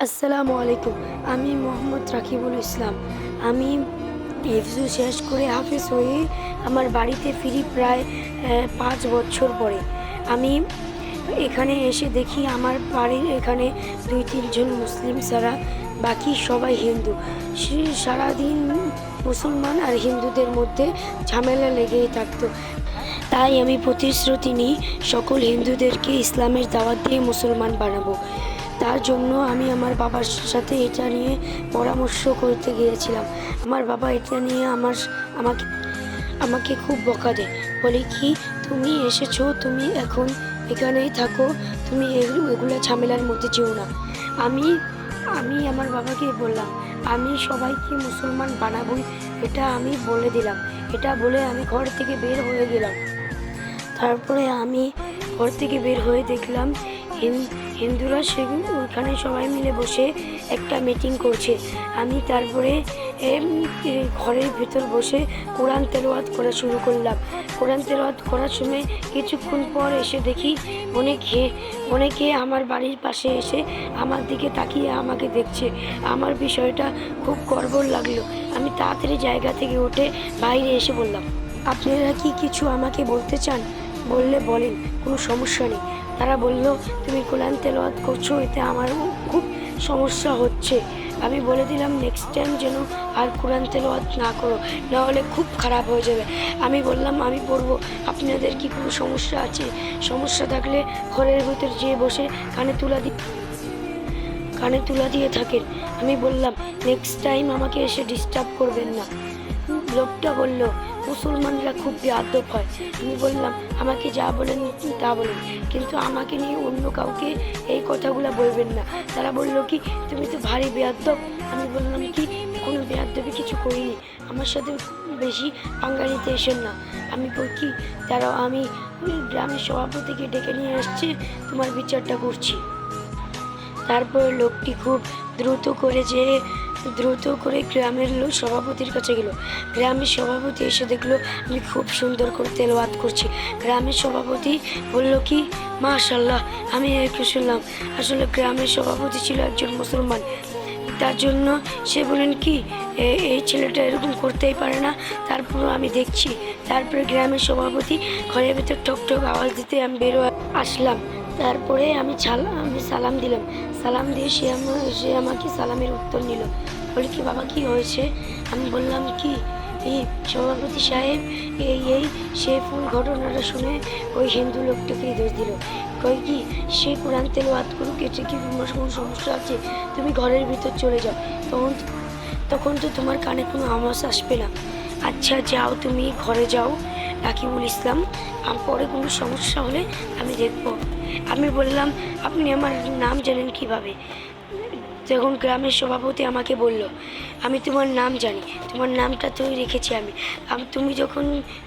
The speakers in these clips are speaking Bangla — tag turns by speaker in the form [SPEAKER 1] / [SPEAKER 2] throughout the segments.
[SPEAKER 1] আসসালামু আলাইকুম। আমি মোহাম্মদ রাকিবুল ইসলাম। আমি হিফজু শেষ করে হাফেজ হয়ে আমার বাড়িতে ফিরি প্রায় ৫ বছর পরে। আমি এখানে এসে দেখি আমার বাড়ির এখানে ২-৩ জন মুসলিম ছাড়া বাকি সবাই হিন্দু। সারাদিন মুসলমান আর হিন্দুদের মধ্যে ঝামেলা লেগেই থাকতো। তাই আমি প্রতিশ্রুতি নিই সকল হিন্দুদেরকে ইসলামের দাওয়াত দিয়ে মুসলমান বানাবো। তার জন্য আমি আমার বাবার সাথে এটা নিয়ে পরামর্শ করতে গিয়েছিলাম। আমার বাবা এটা নিয়ে আমাকে আমাকে খুব বকা দেয়। বলে কি, তুমি এসেছো, তুমি এখন এখানেই থাকো, তুমি এগুলো ঝামেলার মধ্যে যেও না। আমি আমি আমার বাবাকে বললাম, আমি সবাইকে মুসলমান বানাবোই, এটা আমি বলে দিলাম। এটা বলে আমি ঘর থেকে বের হয়ে গেলাম। তারপরে আমি ঘর থেকে বের হয়ে দেখলাম হিন্দুরা ওইখানে সবাই মিলে বসে একটা মিটিং করছে। আমি তারপরে ঘরের ভেতর বসে কোরআন তেলাওয়াত করা শুরু করলাম। কোরআন তেলাওয়াত করার সময় কিছুক্ষণ পর এসে দেখি অনেকে আমার বাড়ির পাশে এসে আমার দিকে তাকিয়ে আমাকে দেখছে। আমার বিষয়টা খুব গর্ব লাগলো। আমি তাড়াতাড়ি জায়গা থেকে উঠে বাইরে এসে বললাম, আপনারা কি কিছু আমাকে বলতে চান? বললে বলেন, কোনো সমস্যা নেই। তারা বলল, তুমি কোরআন তেলাওয়াত করছো, এতে আমার খুব সমস্যা হচ্ছে। আমি বলে দিলাম, নেক্সট টাইম যেন আর কোরআন তেলাওয়াত না করো, নাহলে খুব খারাপ হয়ে যাবে। আমি বললাম, আমি পড়বো, আপনাদের কি কোনো সমস্যা আছে? সমস্যা থাকলে ঘরের ভিতর যেয়ে বসে কানে তুলা দিয়ে থাকেন। আমি বললাম, নেক্সট টাইম আমাকে এসে ডিস্টার্ব করবেন না। লোকটা বলল, মুসলমানরা খুব বেয়াদব হয়। আমি বললাম, আমাকে যা বলেন তা বলেন, কিন্তু আমাকে নিয়ে অন্য কাউকে এই কথাগুলো বলবেন না। তারা বলল কি, তুমি তো ভারী বেয়াদব। আমি বললাম কি, কোনো বেয়াদবি কিছু করিনি, আমার সাথে বেশি পাঙ্গা নিতে এসেন না। আমি বল কি, আমি গ্রামের সভাপতিকে ডেকে নিয়ে এসছি, তোমার বিচারটা করছি। তারপর লোকটি খুব দ্রুত করে গ্রামের সভাপতির কাছে গেল। গ্রামের সভাপতি এসে দেখলো আমি খুব সুন্দর করে তেলাওয়াত করছি। গ্রামের সভাপতি বলল কি, মাশাআল্লাহ, আমি একটু শুনলাম। আসলে গ্রামের সভাপতি ছিল একজন মুসলমান, তার জন্য সে বলেন কি, এই ছেলেটা এরকম করতেই পারে না। তারপরও আমি দেখছি। তারপরে গ্রামের সভাপতি ঘরের ভেতর ঠক ঠক আওয়াজ দিতে আমি বেরো আসলাম। তারপরে আমি সালাম দিলাম। সালাম দিয়ে সে আমাকে সালামের উত্তর নিল। বলে কি, বাবা কি হয়েছে? আমি বললাম কি, এই সভাপতি সাহেব, সে ফুল ঘটনাটা শুনে ওই হিন্দু লোকটাকেই দোষ দিল। কই কি, সে কোরআন তেলাওয়াত করুক, এতে কি তোমার কোনো সমস্যা আছে? তুমি ঘরের ভিতর চলে যাও, তখন তো তোমার কানে কোনো আওয়াজ আসবে না। আচ্ছা যাও, তুমি ঘরে যাও রাকিবুল ইসলাম, পরে কোনো সমস্যা হলে আমি দেখব। আমি বললাম, আপনি আমার নাম জানেন কিভাবে? যখন গ্রামের সভাপতি আমাকে বলল, আমি তোমার নাম জানি, তোমার নামটা তো রেখেছি আমি। তুমি যখন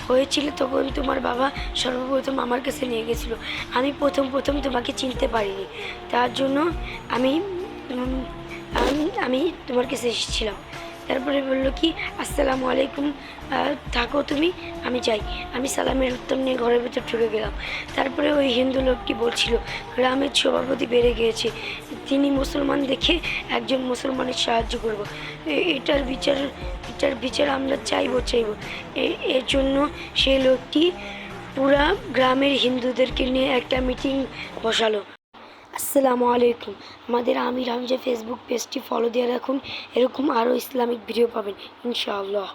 [SPEAKER 1] হয়েছিলে তখন তোমার বাবা সর্বপ্রথম আমার কাছে নিয়ে গেছিলো। আমি প্রথম তোমাকে চিনতে পারিনি, তার জন্য আমি আমি তোমার কাছে এসেছিলাম। তারপরে বললো কি, আসসালামু আলাইকুম, থাকো তুমি, আমি যাই। আমি সালামের উত্তর নিয়ে ঘরের ভেতর ঢুকে গেলাম। তারপরে ওই হিন্দু লোকটি বলছিল, গ্রামের সভাপতি বেড়ে গিয়েছে, তিনি মুসলমান দেখে একজন মুসলমানের সাহায্য করব। এটার বিচার আমরা চাইব। এর জন্য সেই লোকটি পুরা গ্রামের হিন্দুদেরকে নিয়ে একটা মিটিং বসালো। আসসালামু আলাইকুম। আমাদের আমির হামজা ফেসবুক পেজটি ফলো দিয়ে রাখুন, এরকম আরও ইসলামিক ভিডিও পাবেন ইনশাআল্লাহ।